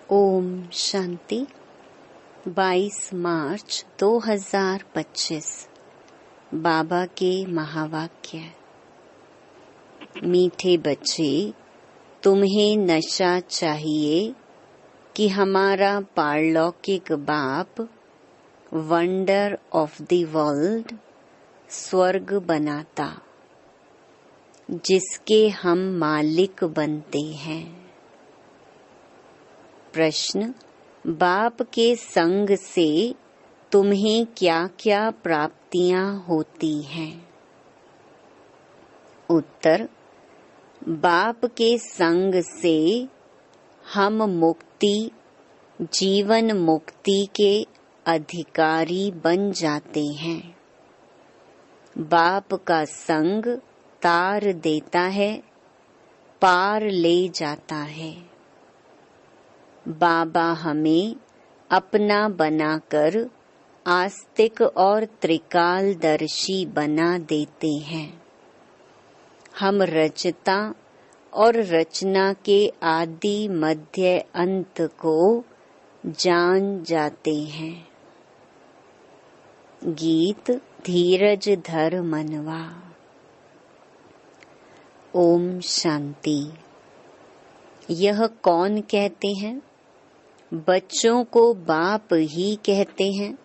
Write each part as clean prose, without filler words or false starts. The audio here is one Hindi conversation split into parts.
ओम शांति। 22 मार्च 2025 बाबा के महावाक्य। मीठे बच्चे, तुम्हें नशा चाहिए कि हमारा पारलौकिक बाप वंडर ऑफ द वर्ल्ड स्वर्ग बनाता, जिसके हम मालिक बनते हैं। प्रश्न: बाप के संग से तुम्हें क्या क्या प्राप्तियां होती हैं? उत्तर: बाप के संग से हम मुक्ति, जीवन मुक्ति के अधिकारी बन जाते हैं। बाप का संग तार देता है, पार ले जाता है। बाबा हमें अपना बनाकर आस्तिक और त्रिकालदर्शी बना देते हैं। हम रचता और रचना के आदि मध्य अंत को जान जाते हैं। गीत धीरज धर मनवा। ओम शांति। यह कौन कहते हैं? बच्चों को बाप ही कहते हैं।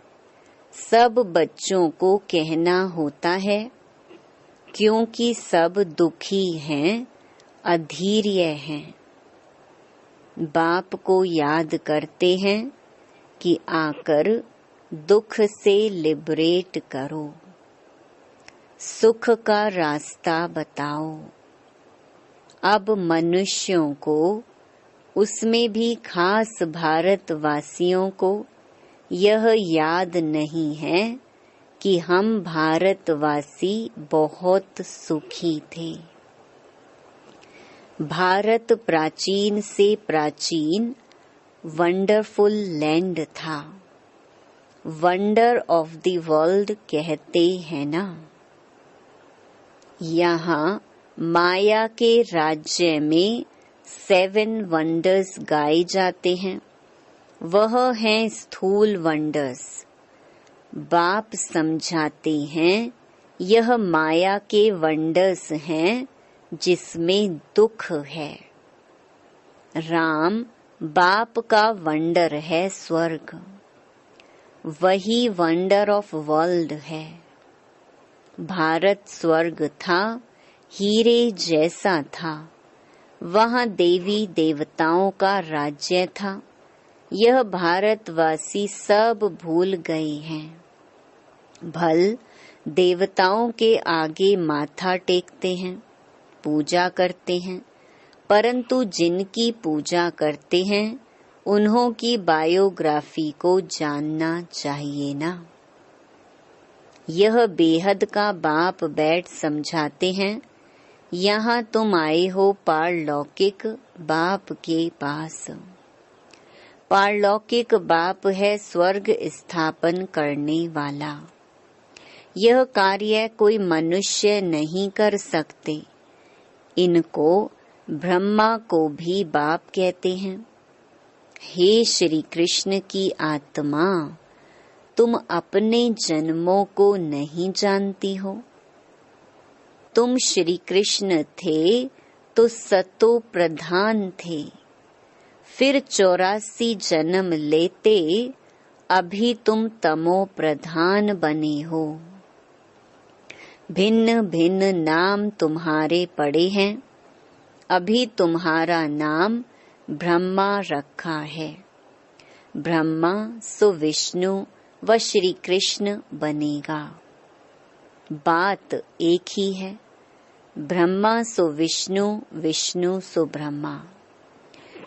सब बच्चों को कहना होता है, क्योंकि सब दुखी हैं, अधीर्य हैं। बाप को याद करते हैं कि आकर दुख से लिबरेट करो, सुख का रास्ता बताओ। अब मनुष्यों को, उसमें भी खास भारतवासियों को यह याद नहीं है कि हम भारतवासी बहुत सुखी थे। भारत प्राचीन से प्राचीन वंडरफुल लैंड था। वंडर ऑफ द वर्ल्ड कहते हैं ना। यहाँ माया के राज्य में 7 वंडर्स गाए जाते हैं। वह हैं स्थूल वंडर्स। बाप समझाते हैं यह माया के वंडर्स हैं जिसमें दुख है। राम बाप का वंडर है स्वर्ग, वही वंडर ऑफ वर्ल्ड है। भारत स्वर्ग था, हीरे जैसा था। वहाँ देवी देवताओं का राज्य था। यह भारतवासी सब भूल गए हैं। भल देवताओं के आगे माथा टेकते हैं, पूजा करते हैं, परंतु जिनकी पूजा करते हैं उन्हों की बायोग्राफी को जानना चाहिए ना। यह बेहद का बाप बैठ समझाते हैं, यहाँ तुम आए हो पारलौकिक बाप के पास। पारलौकिक बाप है स्वर्ग स्थापन करने वाला। यह कार्य कोई मनुष्य नहीं कर सकते। इनको ब्रह्मा को भी बाप कहते हैं। हे श्री कृष्ण की आत्मा, तुम अपने जन्मों को नहीं जानती हो। तुम श्री कृष्ण थे तो सतो प्रधान थे, फिर 84 जन्म लेते अभी तुम तमो प्रधान बने हो। भिन्न भिन्न नाम तुम्हारे पड़े हैं। अभी तुम्हारा नाम ब्रह्मा रखा है। ब्रह्मा सो विष्णु व श्री कृष्ण बनेगा। बात एक ही है। ब्रह्मा सो विष्णु, विष्णु सो ब्रह्मा।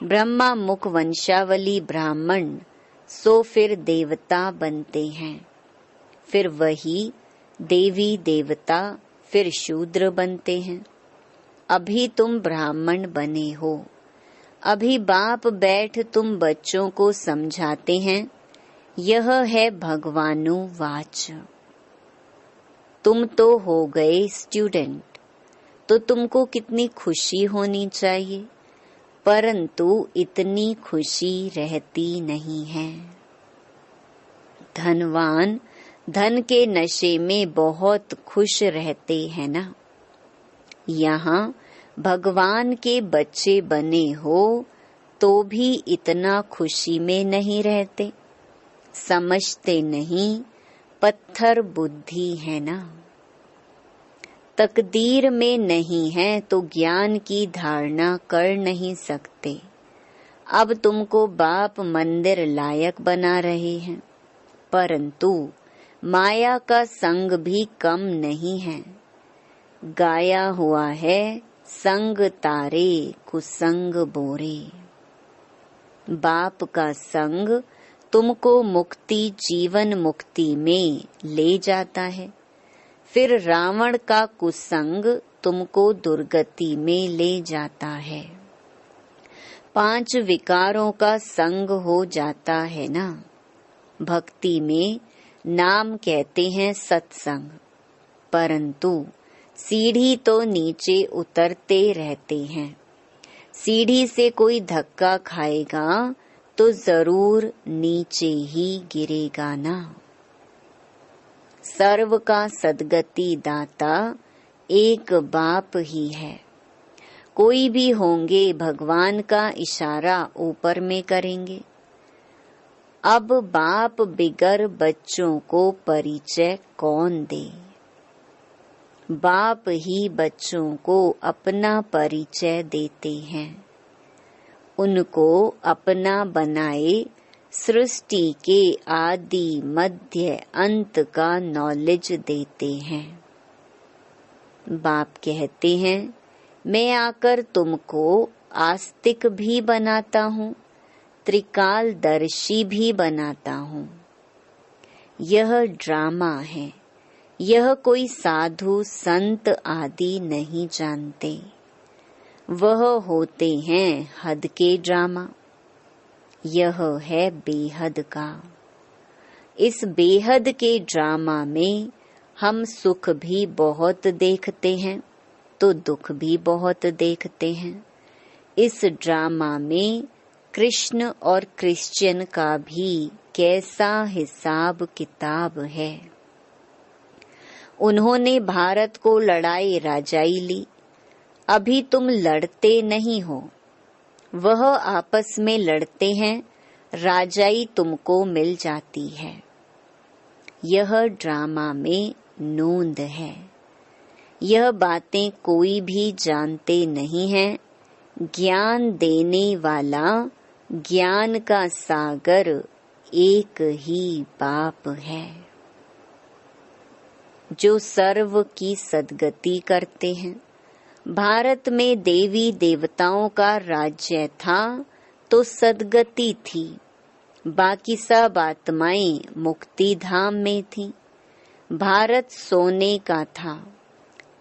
ब्रह्मा मुख वंशावली ब्राह्मण सो फिर देवता बनते हैं। फिर वही देवी देवता फिर शूद्र बनते हैं। अभी तुम ब्राह्मण बने हो। अभी बाप बैठ तुम बच्चों को समझाते हैं। यह है भगवानुवाच। तुम तो हो गए स्टूडेंट, तो तुमको कितनी खुशी होनी चाहिए। परंतु इतनी खुशी रहती नहीं है। धनवान धन के नशे में बहुत खुश रहते हैं ना। यहाँ भगवान के बच्चे बने हो तो भी इतना खुशी में नहीं रहते। समझते नहीं, पत्थर बुद्धि है ना। तकदीर में नहीं है तो ज्ञान की धारणा कर नहीं सकते। अब तुमको बाप मंदिर लायक बना रहे हैं, परंतु माया का संग भी कम नहीं है। गाया हुआ है, संग तारे कुसंग बोरे। बाप का संग तुमको मुक्ति जीवन मुक्ति में ले जाता है, फिर रावण का कुसंग तुमको दुर्गति में ले जाता है। 5 विकारों का संग हो जाता है ना। भक्ति में नाम कहते हैं सत्संग, परंतु सीढ़ी तो नीचे उतरते रहते हैं। सीढ़ी से कोई धक्का खाएगा तो जरूर नीचे ही गिरेगा ना। सर्व का सद्गति दाता एक बाप ही है। कोई भी होंगे भगवान का इशारा ऊपर में करेंगे। अब बाप बिगर बच्चों को परिचय कौन दे। बाप ही बच्चों को अपना परिचय देते हैं। उनको अपना बनाए सृष्टि के आदि मध्य अंत का नॉलेज देते हैं। बाप कहते हैं, मैं आकर तुमको आस्तिक भी बनाता हूँ, त्रिकालदर्शी भी बनाता हूँ। यह ड्रामा है। यह कोई साधु संत आदि नहीं जानते। वह होते हैं हद के ड्रामा। यह है बेहद का। इस बेहद के ड्रामा में हम सुख भी बहुत देखते हैं तो दुख भी बहुत देखते हैं। इस ड्रामा में कृष्ण और क्रिश्चियन का भी कैसा हिसाब किताब है। उन्होंने भारत को लड़ाई राजाई ली। अभी तुम लड़ते नहीं हो, वह आपस में लड़ते हैं, राजाई तुमको मिल जाती है। यह ड्रामा में नोंद है। यह बातें कोई भी जानते नहीं है। ज्ञान देने वाला ज्ञान का सागर एक ही बाप है, जो सर्व की सद्गति करते हैं। भारत में देवी देवताओं का राज्य था तो सद्गति थी। बाकी सब आत्माएं मुक्ति धाम में थी। भारत सोने का था,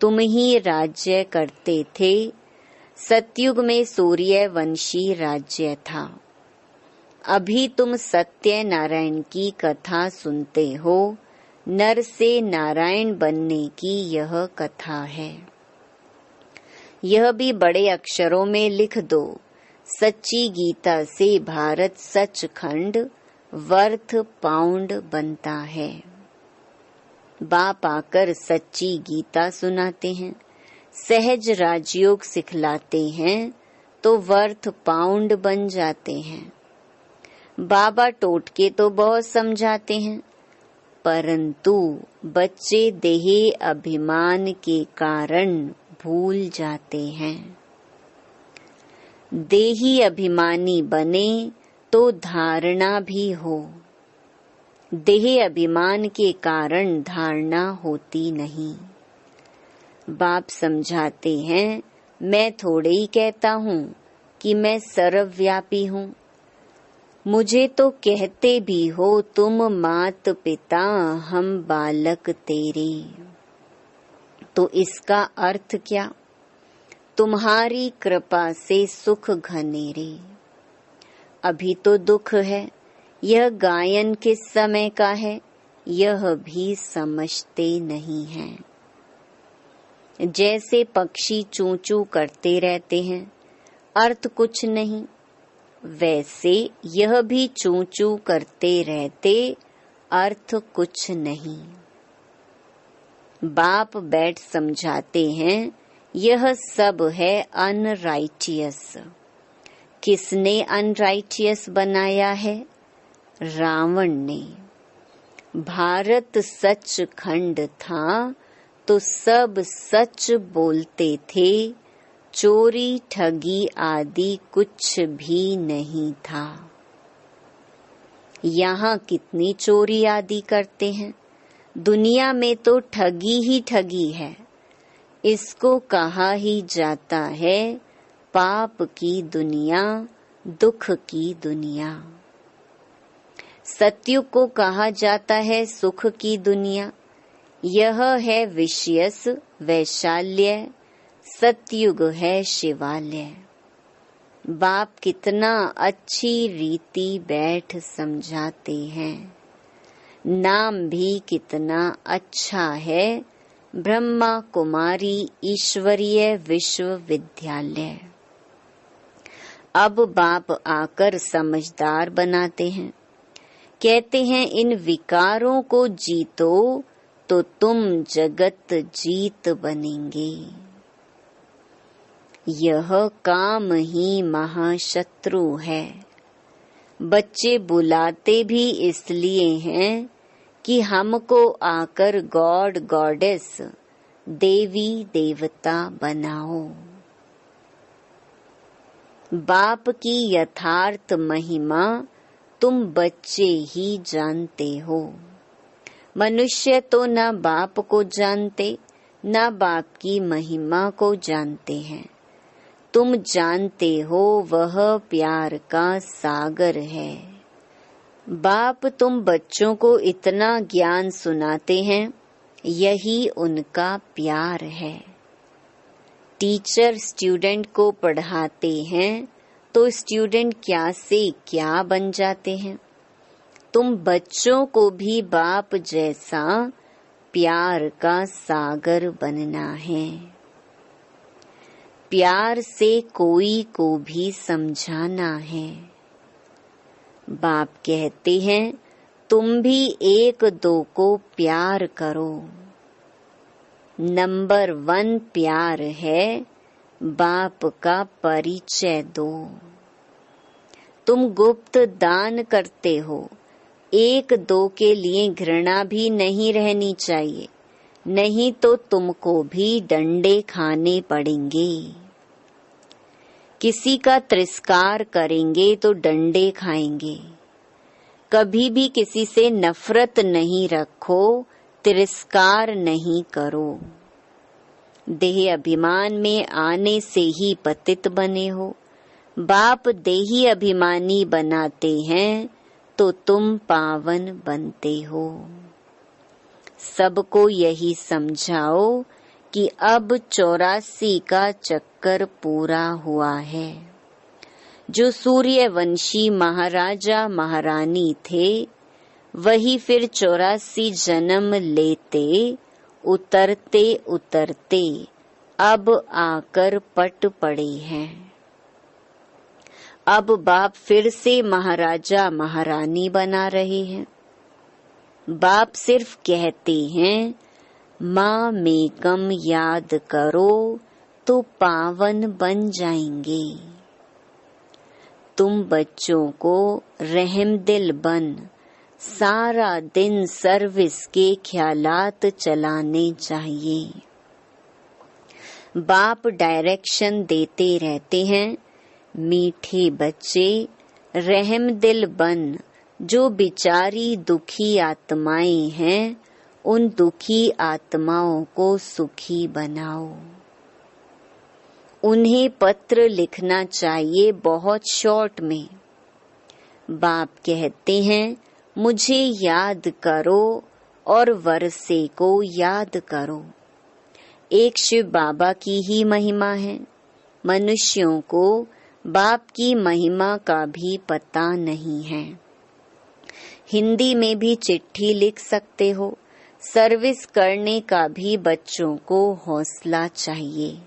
तुम ही राज्य करते थे। सतयुग में सूर्यवंशी राज्य था। अभी तुम सत्य नारायण की कथा सुनते हो। नर से नारायण बनने की यह कथा है। यह भी बड़े अक्षरों में लिख दो। सच्ची गीता से भारत सचखंड वर्थ पाउंड बनता है। बाप आकर सच्ची गीता सुनाते हैं, सहज राजयोग सिखलाते हैं तो वर्थ पाउंड बन जाते हैं। बाबा टोटके तो बहुत समझाते हैं, परंतु बच्चे देही अभिमान के कारण भूल जाते हैं। देही अभिमानी बने तो धारणा भी हो। देह अभिमान के कारण धारणा होती नहीं। बाप समझाते हैं, मैं थोड़े ही कहता हूँ कि मैं सर्वव्यापी हूँ। मुझे तो कहते भी हो तुम मात पिता हम बालक तेरे। तो इसका अर्थ क्या? तुम्हारी कृपा से सुख घनेरे। अभी तो दुख है। यह गायन किस समय का है, यह भी समझते नहीं हैं। जैसे पक्षी चूं चूं करते रहते हैं, अर्थ कुछ नहीं, वैसे यह भी चूं चूं करते रहते, अर्थ कुछ नहीं। बाप बैठ समझाते हैं, यह सब है अनराइटियस। किसने अनराइटियस बनाया है? रावण ने। भारत सचखंड था तो सब सच बोलते थे, चोरी ठगी आदि कुछ भी नहीं था। यहाँ कितनी चोरी आदि करते हैं? दुनिया में तो ठगी ही ठगी है। इसको कहा ही जाता है पाप की दुनिया, दुख की दुनिया। सतयुग को कहा जाता है सुख की दुनिया। यह है विषयस वैशाल्य, सतयुग है शिवालय। बाप कितना अच्छी रीति बैठ समझाते हैं। नाम भी कितना अच्छा है, ब्रह्मा कुमारी ईश्वरीय विश्वविद्यालय। अब बाप आकर समझदार बनाते हैं। कहते हैं इन विकारों को जीतो तो तुम जगत जीत बनेंगे। यह काम ही महाशत्रु है। बच्चे बुलाते भी इसलिए हैं कि हमको आकर गॉड गॉडेस, देवी देवता बनाओ। बाप की यथार्थ महिमा तुम बच्चे ही जानते हो। मनुष्य तो न बाप को जानते, न बाप की महिमा को जानते हैं। तुम जानते हो वह प्यार का सागर है। बाप तुम बच्चों को इतना ज्ञान सुनाते हैं, यही उनका प्यार है। टीचर स्टूडेंट को पढ़ाते हैं तो स्टूडेंट क्या से क्या बन जाते हैं। तुम बच्चों को भी बाप जैसा प्यार का सागर बनना है। प्यार से कोई को भी समझाना है। बाप कहते हैं तुम भी एक दो को प्यार करो। नंबर 1 प्यार है, बाप का परिचय दो। तुम गुप्त दान करते हो, एक दो के लिए घृणा भी नहीं रहनी चाहिए, नहीं तो तुमको भी डंडे खाने पड़ेंगे। किसी का तिरस्कार करेंगे तो डंडे खाएंगे। कभी भी किसी से नफरत नहीं रखो, तिरस्कार नहीं करो। देह अभिमान में आने से ही पतित बने हो। बाप देही अभिमानी बनाते हैं तो तुम पावन बनते हो। सबको यही समझाओ कि अब 84 का चक्कर पूरा हुआ है। जो सूर्यवंशी महाराजा महारानी थे, वही फिर 84 जन्म लेते, उतरते उतरते अब आकर पट पड़े हैं। अब बाप फिर से महाराजा महारानी बना रहे हैं। बाप सिर्फ कहते हैं माँ मेकम याद करो तो पावन बन जाएंगे। तुम बच्चों को रहमदिल बन सारा दिन सर्विस के ख्यालात चलाने चाहिए। बाप डायरेक्शन देते रहते हैं, मीठे बच्चे रहमदिल बन, जो बिचारी दुखी आत्माएं हैं, उन दुखी आत्माओं को सुखी बनाओ। उन्हें पत्र लिखना चाहिए बहुत शॉर्ट में। बाप कहते हैं मुझे याद करो और वर्षे को याद करो। एक शिव बाबा की ही महिमा है। मनुष्यों को बाप की महिमा का भी पता नहीं है। हिंदी में भी चिट्ठी लिख सकते हो। सर्विस करने का भी बच्चों को हौसला चाहिए।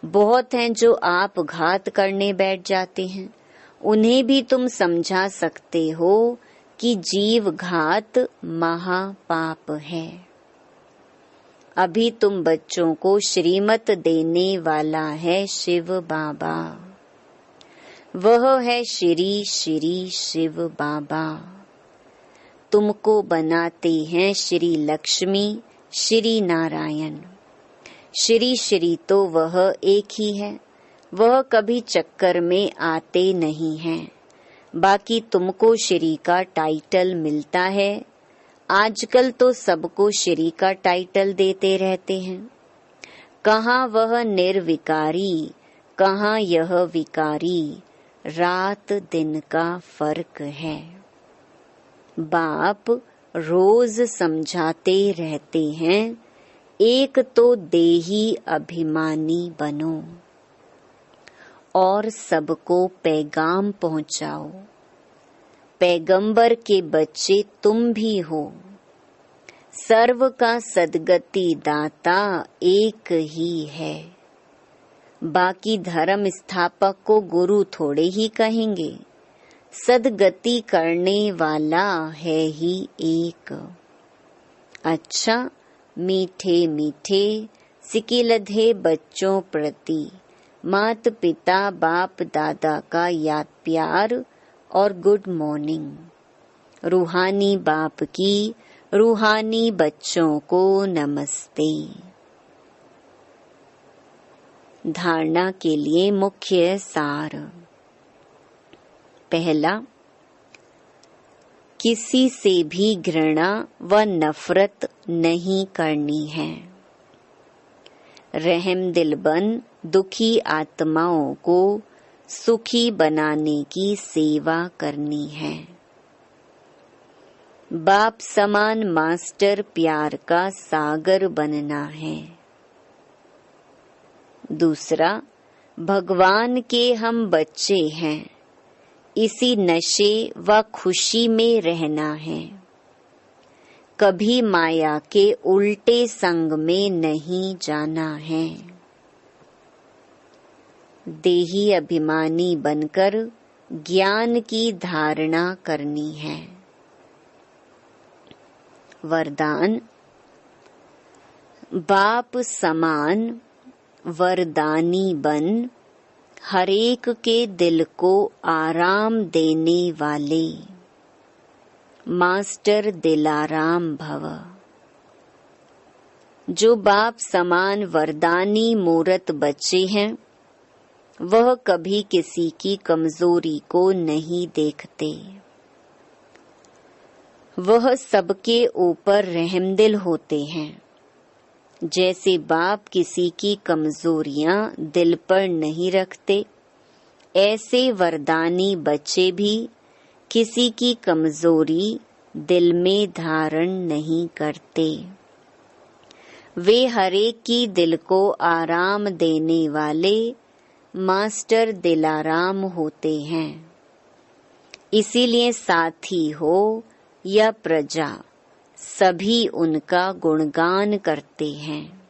बहुत हैं जो आप घात करने बैठ जाते हैं, उन्हें भी तुम समझा सकते हो कि जीव घात महापाप है। अभी तुम बच्चों को श्रीमत देने वाला है शिव बाबा। वह है श्री श्री शिव बाबा। तुमको बनाते हैं श्री लक्ष्मी श्री नारायण। श्री श्री तो वह एक ही है, वह कभी चक्कर में आते नहीं हैं। बाकी तुमको श्री का टाइटल मिलता है। आजकल तो सबको श्री का टाइटल देते रहते हैं। कहाँ वह निर्विकारी, कहाँ यह विकारी, रात दिन का फर्क है। बाप रोज समझाते रहते हैं, एक तो देही अभिमानी बनो और सबको पैगाम पहुंचाओ। पैगंबर के बच्चे तुम भी हो। सर्व का सद्गति दाता एक ही है। बाकी धर्म स्थापक को गुरु थोड़े ही कहेंगे, सद्गति करने वाला है ही एक। अच्छा, मीठे मीठे सिकिलधे बच्चों प्रति मात पिता बाप दादा का याद प्यार और गुड मॉर्निंग। रूहानी बाप की रूहानी बच्चों को नमस्ते। धारणा के लिए मुख्य सार। पहला, किसी से भी घृणा व नफरत नहीं करनी है। रहम दिल बन दुखी आत्माओं को सुखी बनाने की सेवा करनी है। बाप समान मास्टर प्यार का सागर बनना है। दूसरा, भगवान के हम बच्चे हैं, इसी नशे व खुशी में रहना है। कभी माया के उल्टे संग में नहीं जाना है। देही अभिमानी बनकर ज्ञान की धारणा करनी है। वरदान। बाप समान वरदानी बन हरेक के दिल को आराम देने वाले मास्टर दिलाराम भव। जो बाप समान वरदानी मूरत बच्चे हैं, वह कभी किसी की कमजोरी को नहीं देखते। वह सबके ऊपर रहमदिल होते हैं। जैसे बाप किसी की कमजोरियां दिल पर नहीं रखते, ऐसे वरदानी बच्चे भी किसी की कमजोरी दिल में धारण नहीं करते। वे हरेक की दिल को आराम देने वाले मास्टर दिलाराम होते हैं। इसीलिए साथी हो या प्रजा, सभी उनका गुणगान करते हैं।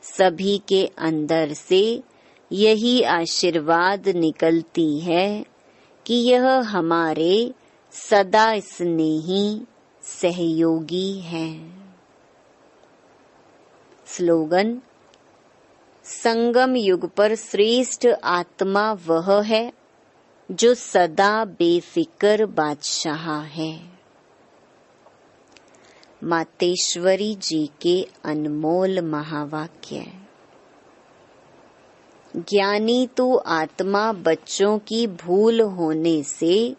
सभी के अंदर से यही आशीर्वाद निकलती है कि यह हमारे सदा स्नेही सहयोगी हैं। स्लोगन। संगम युग पर श्रेष्ठ आत्मा वह है जो सदा बेफिक्र बादशाह है। मातेश्वरी जी के अनमोल महावाक्य। ज्ञानी तो आत्मा बच्चों की भूल होने से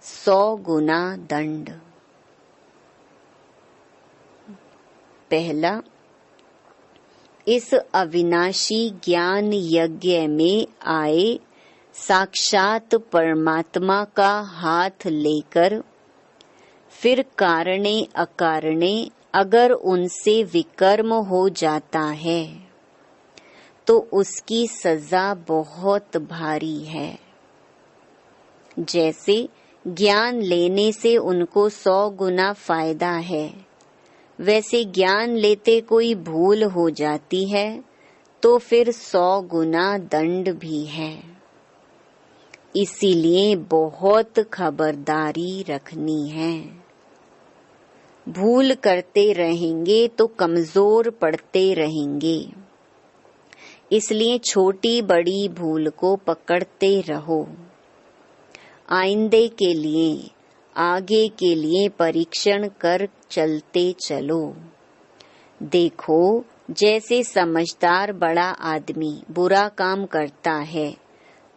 100 गुना दंड। पहला, इस अविनाशी ज्ञान यज्ञ में आए साक्षात परमात्मा का हाथ लेकर फिर कारणे अकारणे अगर उनसे विकर्म हो जाता है तो उसकी सजा बहुत भारी है। जैसे ज्ञान लेने से उनको 100 गुना फायदा है, वैसे ज्ञान लेते कोई भूल हो जाती है तो फिर 100 गुना दंड भी है। इसीलिए बहुत खबरदारी रखनी है। भूल करते रहेंगे तो कमजोर पड़ते रहेंगे। इसलिए छोटी बड़ी भूल को पकड़ते रहो। आइंदे के लिए, आगे के लिए परीक्षण कर चलते चलो। देखो, जैसे समझदार बड़ा आदमी बुरा काम करता है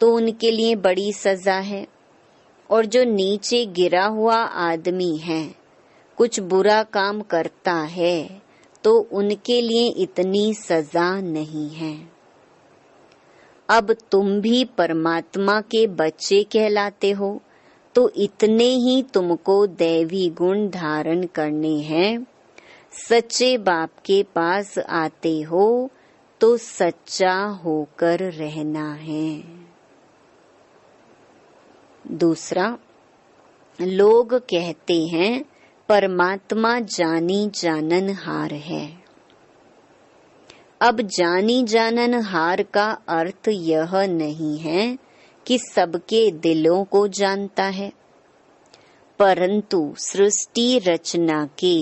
तो उनके लिए बड़ी सजा है, और जो नीचे गिरा हुआ आदमी है कुछ बुरा काम करता है तो उनके लिए इतनी सजा नहीं है। अब तुम भी परमात्मा के बच्चे कहलाते हो, तो इतने ही तुमको दैवी गुण धारण करने हैं। सच्चे बाप के पास आते हो तो सच्चा होकर रहना है। दूसरा, लोग कहते हैं परमात्मा जानी जाननहार है। अब जानी जाननहार का अर्थ यह नहीं है कि सबके दिलों को जानता है, परंतु सृष्टि रचना के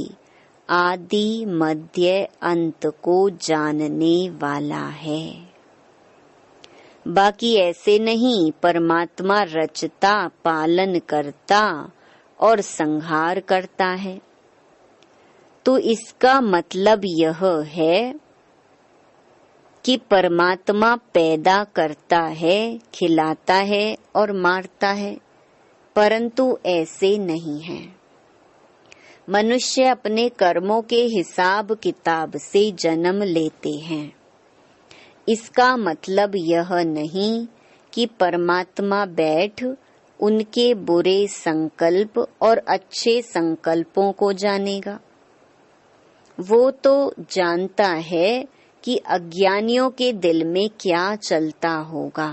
आदि मध्य अंत को जानने वाला है। बाकी ऐसे नहीं, परमात्मा रचता, पालन करता और संहार करता है। तो इसका मतलब यह है कि परमात्मा पैदा करता है, खिलाता है और मारता है, परंतु ऐसे नहीं है। मनुष्य अपने कर्मों के हिसाब किताब से जन्म लेते हैं। इसका मतलब यह नहीं कि परमात्मा बैठ उनके बुरे संकल्प और अच्छे संकल्पों को जानेगा। वो तो जानता है कि अज्ञानियों के दिल में क्या चलता होगा।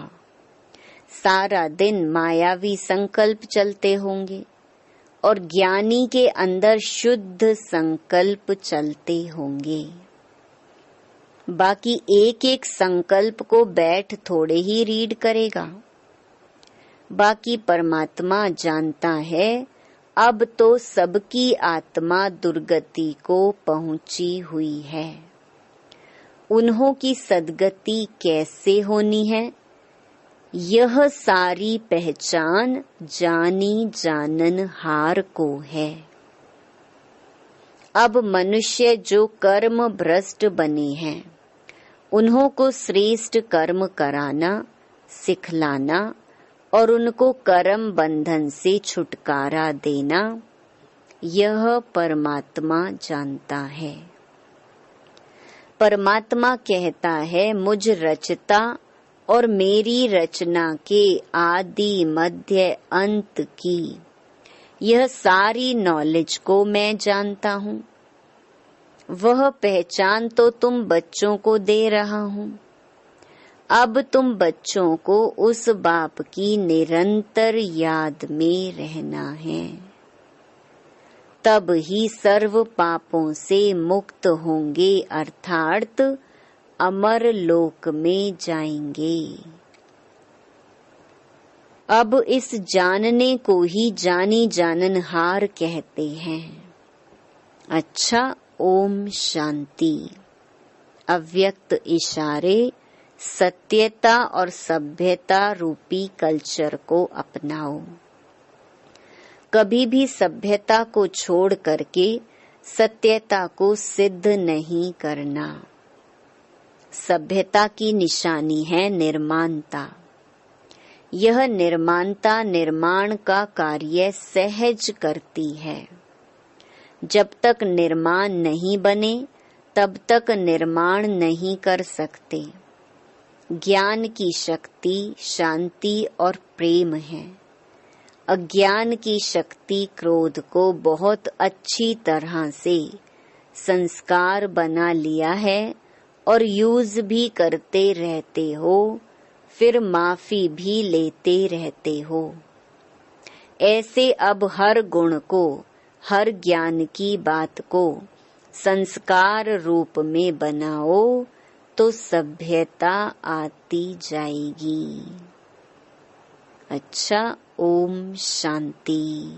सारा दिन मायावी संकल्प चलते होंगे और ज्ञानी के अंदर शुद्ध संकल्प चलते होंगे। बाकी एक एक संकल्प को बैठ थोड़े ही रीड करेगा। बाकी परमात्मा जानता है अब तो सबकी आत्मा दुर्गति को पहुंची हुई है। उन्हों की सद्गति कैसे होनी है, यह सारी पहचान जानी जाननहार को है। अब मनुष्य जो कर्म भ्रष्ट बने हैं, उन्हों को श्रेष्ठ कर्म कराना, सिखलाना और उनको कर्म बंधन से छुटकारा देना, यह परमात्मा जानता है। परमात्मा कहता है, मुझ रचता और मेरी रचना के आदि मध्य अंत की यह सारी नॉलेज को मैं जानता हूँ। वह पहचान तो तुम बच्चों को दे रहा हूँ। अब तुम बच्चों को उस बाप की निरंतर याद में रहना है, तब ही सर्व पापों से मुक्त होंगे, अर्थात अमर लोक में जाएंगे। अब इस जानने को ही जानी जाननहार कहते हैं। अच्छा, ओम शांति। अव्यक्त इशारे सत्यता और सभ्यता रूपी कल्चर को अपनाओ। कभी भी सभ्यता को छोड़ करके सत्यता को सिद्ध नहीं करना। सभ्यता की निशानी है निर्माणता। यह निर्माणता निर्माण का कार्य सहज करती है। जब तक निर्माण नहीं बने तब तक निर्माण नहीं कर सकते। ज्ञान की शक्ति शांति और प्रेम है। अज्ञान की शक्ति क्रोध को बहुत अच्छी तरह से संस्कार बना लिया है और यूज भी करते रहते हो, फिर माफी भी लेते रहते हो। ऐसे अब हर गुण को, हर ज्ञान की बात को संस्कार रूप में बनाओ, तो सभ्यता आती जाएगी। अच्छा, ओम शांति।